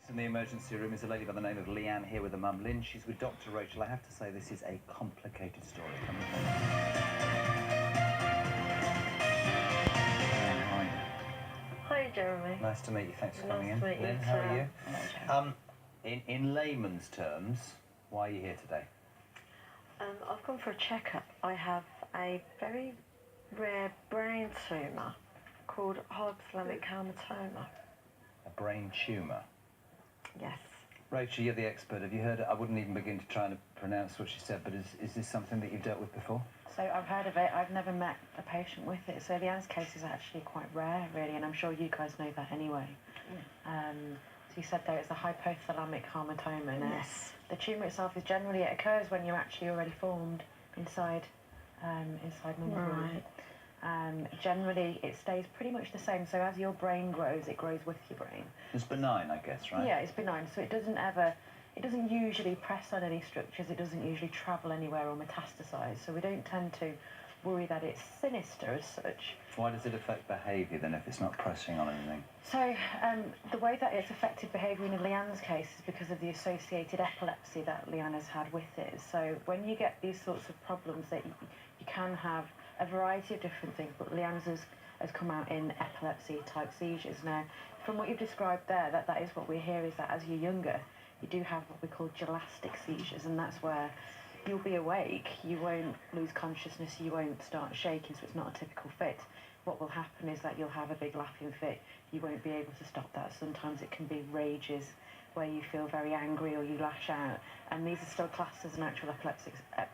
In the emergency room is a lady by the name of Leanne here with her mum Lynn. She's with Dr. Rachel. I have to say this is a complicated story. Come with me. Hi, Jeremy. Nice to meet you. Thanks for coming in. Nice to meet you. Lynn, how are you? In layman's terms, why are you here today? I've gone for a checkup. I have a very rare brain tumour called Hypothalamic Hamatoma. A brain tumour? Yes. Rachel, you're the expert. Have you heard it? I wouldn't even begin to try and pronounce what she said, but is this something that you've dealt with before? So I've heard of it. I've never met a patient with it. So Leanne's case is actually quite rare, really, and I'm sure you guys know that anyway. So you said there it's a hypothalamic hamatoma. Now, Yes. the tumour itself is generally, it occurs when you're actually already formed inside mum's womb. Generally, it stays pretty much the same. So as your brain grows, it grows with your brain. It's benign, I guess, right? Yeah, it's benign. So it doesn't usually press on any structures. It doesn't usually travel anywhere or metastasize. So we don't tend to worry that it's sinister as such. Why does it affect behaviour then if it's not pressing on anything? So the way that it's affected behaviour in Leanne's case is because of the associated epilepsy that Leanne has had with it. So when you get these sorts of problems, that you can have a variety of different things, but Leanne's has come out in epilepsy-type seizures. Now, from what you've described there, that is what we hear, is that as you're younger, you do have what we call gelastic seizures, and that's where you'll be awake, you won't lose consciousness, you won't start shaking, so it's not a typical fit. What will happen is that you'll have a big laughing fit. You won't be able to stop that. Sometimes it can be rages where you feel very angry or you lash out, and these are still classed as an actual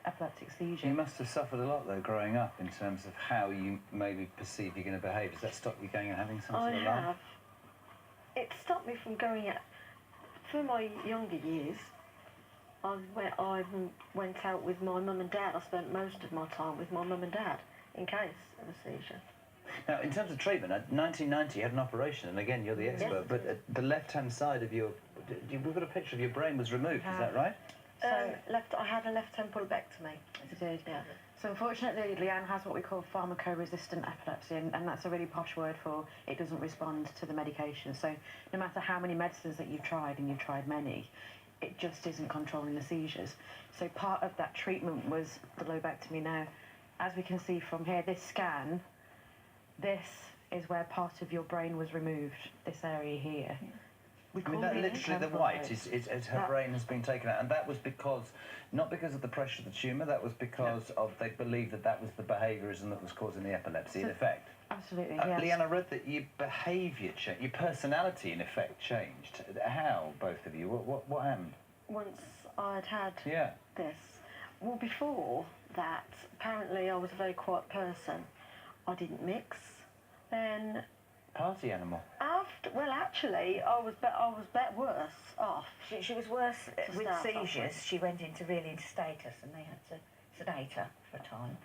epileptic seizure. You must have suffered a lot, though, growing up, in terms of how you maybe perceive you're going to behave. Does that stop you going and having some sort of laugh? It stopped me from going out. For my younger years, I went out with my mum and dad. I spent most of my time with my mum and dad in case of a seizure. Now, in terms of treatment, 1990 you had an operation, and again, you're the expert, yes. but the left-hand side of your... We've got a picture of your brain was removed, is that right? I had a left temporal lobectomy. It did, yeah. So unfortunately, Leanne has what we call pharmacoresistant epilepsy, and that's a really posh word for it doesn't respond to the medication. So no matter how many medicines that you've tried, and you've tried many, it just isn't controlling the seizures. So part of that treatment was the lobectomy. Now, as we can see from here, this scan, this is where part of your brain was removed, this area here. I mean, that literally the white is her brain has been taken out, and that was because, not because of the pressure of the tumour, that was because of, they believed that was the behaviourism that was causing the epilepsy, in effect. Absolutely, yes. Leanne, I read that your behaviour changed, your personality, in effect, changed. How, both of you? What happened? Once I'd had this. Well, before that, apparently I was a very quiet person. I didn't mix. Then... Party animal. Well, actually, I was worse off. She was worse with seizures. With. She went really into status, and they had to sedate her for a time,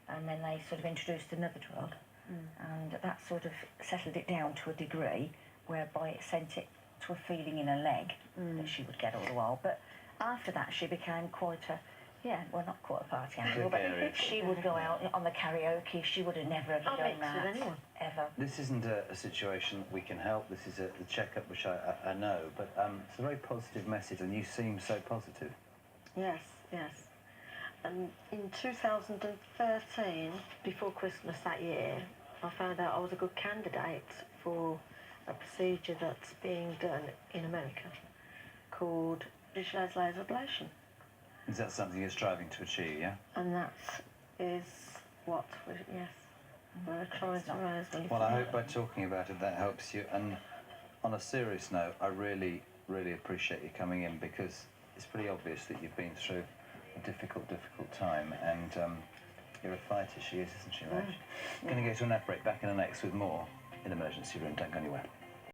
and then they sort of introduced another drug, and that sort of settled it down to a degree, whereby it sent it to a feeling in her leg that she would get all the while. But after that, she became quite a... Yeah, well, not quite a party animal, but she would go out on the karaoke. She would have never ever done that, with anyone. ever. This isn't a situation that we can help. This is the checkup, which I know, but it's a very positive message, and you seem so positive. Yes, yes. In 2013, before Christmas that year, I found out I was a good candidate for a procedure that's being done in America called visualised laser ablation. Is that something you're striving to achieve, yeah? And that is what, yes, we're trying to raise money. Well, I hope by talking about it that helps you. And on a serious note, I really, really appreciate you coming in, because it's pretty obvious that you've been through a difficult time, and you're a fighter, she is, isn't she, Rach? Going to go to an ad break, back in the next with more in Emergency Room. Don't go anywhere.